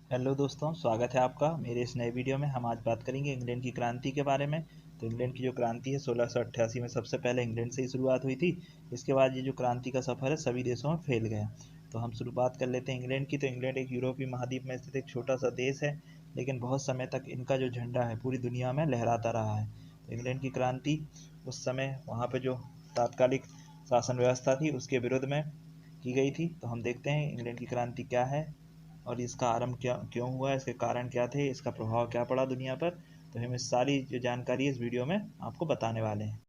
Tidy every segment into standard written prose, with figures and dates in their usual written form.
Hello दोस्तों, स्वागत है आपका मेरे इस नए वीडियो में। हम आज बात करेंगे इंग्लैंड की क्रांति के बारे में। तो इंग्लैंड की जो क्रांति है 1688 में सबसे पहले इंग्लैंड से ही शुरुआत हुई थी। इसके बाद ये जो क्रांति का सफ़र है सभी देशों में फैल गया। तो हम शुरुआत कर लेते हैं इंग्लैंड की। तो इंग्लैंड एक यूरोपीय महाद्वीप में स्थित एक छोटा सा देश है, लेकिन बहुत समय तक इनका जो झंडा है पूरी दुनिया में लहराता रहा है। तो इंग्लैंड की क्रांति उस समय वहाँ पर जो तात्कालिक शासन व्यवस्था थी उसके विरुद्ध में की गई थी। तो हम देखते हैं इंग्लैंड की क्रांति क्या है और इसका आरंभ क्या क्यों हुआ, इसके कारण क्या थे, इसका प्रभाव क्या पड़ा दुनिया पर। तो हम इस सारी जो जानकारी इस वीडियो में आपको बताने वाले हैं।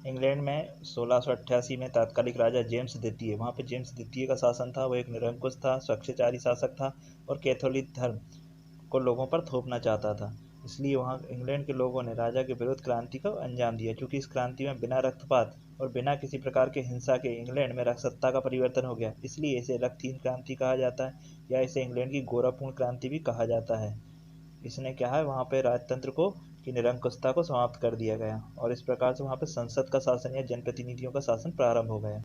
इंग्लैंड में 1688 में तात्कालिक राजा जेम्स द्वितीय, वहाँ पे जेम्स द्वितीय का शासन था। वो एक निरंकुश था, स्वैच्छाचारी शासक था और कैथोलिक धर्म को लोगों पर थोपना चाहता था। इसलिए वहाँ इंग्लैंड के लोगों ने राजा के विरुद्ध क्रांति को अंजाम दिया। क्योंकि इस क्रांति में बिना रक्तपात और बिना किसी प्रकार के हिंसा के इंग्लैंड में सत्ता का परिवर्तन हो गया, इसलिए इसे रक्तहीन क्रांति कहा जाता है, या इसे इंग्लैंड की गौरवपूर्ण क्रांति भी कहा जाता है। इसने क्या है, वहाँ पे राजतंत्र को की निरंकुशता को समाप्त कर दिया गया और इस प्रकार से वहाँ पे संसद का शासन या जनप्रतिनिधियों का शासन प्रारंभ हो गया।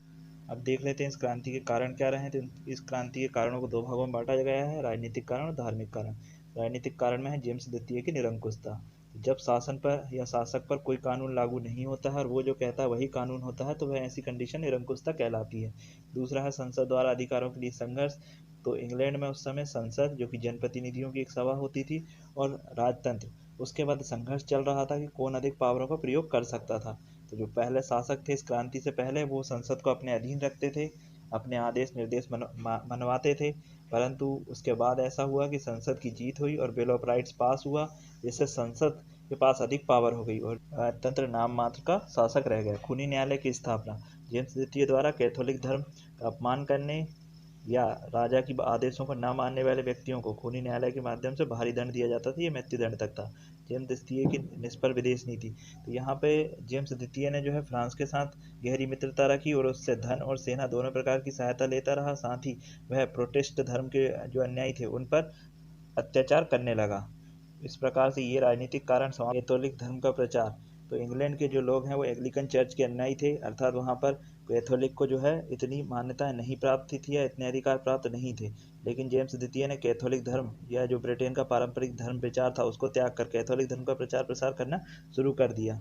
अब देख लेते हैं इस क्रांति के कारण क्या रहे। तो इस क्रांति के कारणों को दो भागों में बांटा गया है, राजनीतिक कारण और धार्मिक कारण। राजनीतिक कारण में है जेम्स द्वितीय की निरंकुशता। जब शासन पर या शासक पर कोई कानून लागू नहीं होता है और वो जो कहता है वही कानून होता है, तो वह ऐसी कंडीशन निरंकुशता कहलाती है। दूसरा है संसद द्वारा अधिकारों के लिए संघर्ष। तो इंग्लैंड में उस समय संसद, जो कि जनप्रतिनिधियों की एक सभा होती थी, और राजतंत्र, उसके बाद संघर्ष चल रहा था कि कौन अधिक पावरों का प्रयोग कर सकता था। तो जो पहले शासक थे इस क्रांति से पहले, वो संसद को अपने अधीन रखते थे, अपने आदेश निर्देश मनवाते थे। परंतु उसके बाद ऐसा हुआ कि संसद की जीत हुई और बिल ऑफ राइट्स पास हुआ, जिससे संसद के पास अधिक पावर हो गई और राजतंत्र नाम मात्र का शासक रह गया। खूनी न्यायालय की स्थापना। जेम्स द्वितीय द्वारा कैथोलिक धर्म का अपमान करने या राजा की आदेशों को न मानने वाले व्यक्तियों को खूनी न्यायालय के माध्यम से भारी दंड दिया जाता था। ये मृत्युदंड तक था। जेम्स द्वितीय की निष्फल विदेश नीति। तो यहाँ पे जेम्स द्वितीय ने जो है फ्रांस के साथ गहरी मित्रता रखी और उससे धन और सेना दोनों प्रकार की सहायता लेता रहा। साथ ही वह प्रोटेस्ट धर्म के जो अन्यायी थे उन पर अत्याचार करने लगा। इस प्रकार से ये राजनीतिक कारण कैथोलिक धर्म का प्रचार। तो इंग्लैंड के जो लोग हैं वो एंग्लिकन चर्च के अनुयायी थे, अर्थात वहाँ पर कैथोलिक को जो है इतनी मान्यता नहीं प्राप्त थी या इतने अधिकार प्राप्त नहीं थे। लेकिन जेम्स द्वितीय ने कैथोलिक धर्म या जो ब्रिटेन का पारंपरिक धर्म प्रचार था उसको त्याग कर कैथोलिक धर्म का प्रचार प्रसार करना शुरू कर दिया।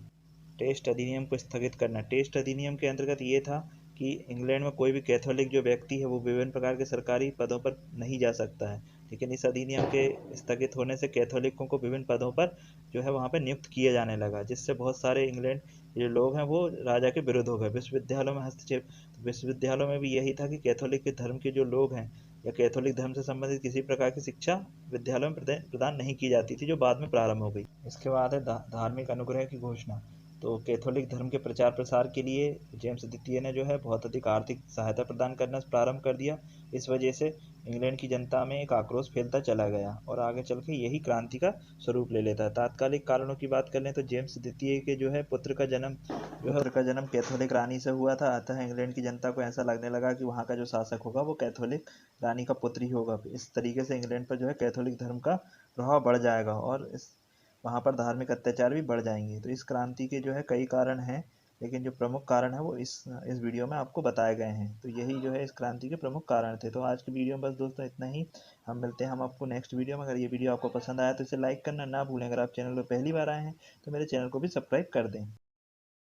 टेस्ट अधिनियम को स्थगित करना। टेस्ट अधिनियम के अंतर्गत ये था कि इंग्लैंड में कोई भी कैथोलिक जो व्यक्ति है वो विभिन्न प्रकार के सरकारी पदों पर नहीं जा सकता है। लेकिन इस अधिनियम के स्थगित होने से कैथोलिकों को विभिन्न पदों पर जो है वहाँ पर नियुक्त किया जाने लगा, जिससे बहुत सारे इंग्लैंड के जो लोग हैं वो राजा के विरुद्ध हो गए। विश्वविद्यालयों में हस्तक्षेप। तो विश्वविद्यालयों में भी यही था कि कैथोलिक के धर्म के जो लोग हैं या कैथोलिक धर्म से संबंधित किसी प्रकार की शिक्षा विद्यालयों में प्रदान नहीं की जाती थी, जो बाद में प्रारंभ हो गई। इसके बाद है धार्मिक अनुग्रह की घोषणा। तो कैथोलिक धर्म के प्रचार प्रसार के लिए जेम्स द्वितीय ने जो है बहुत अधिक आर्थिक सहायता प्रदान करना प्रारंभ कर दिया। इस वजह से इंग्लैंड की जनता में एक आक्रोश फैलता चला गया और आगे चल के यही क्रांति का स्वरूप ले लेता है। तात्कालिक कारणों की बात कर लें तो जेम्स द्वितीय के जो है पुत्र का जन्म कैथोलिक रानी से हुआ था। अतः इंग्लैंड की जनता को ऐसा लगने लगा कि वहाँ का जो शासक होगा वो कैथोलिक रानी का पुत्र ही होगा। इस तरीके से इंग्लैंड पर जो है कैथोलिक धर्म का प्रभाव बढ़ जाएगा और इस वहाँ पर धार्मिक अत्याचार भी बढ़ जाएंगे। तो इस क्रांति के जो है कई कारण हैं, लेकिन जो प्रमुख कारण है वो इस वीडियो में आपको बताए गए हैं। तो यही जो है इस क्रांति के प्रमुख कारण थे। तो आज की वीडियो में बस दोस्तों इतना ही। हम आपको नेक्स्ट वीडियो में। अगर ये वीडियो आपको पसंद आया तो इसे लाइक करना ना भूलें। अगर आप चैनल पर पहली बार आए हैं तो मेरे चैनल को भी सब्सक्राइब कर दें।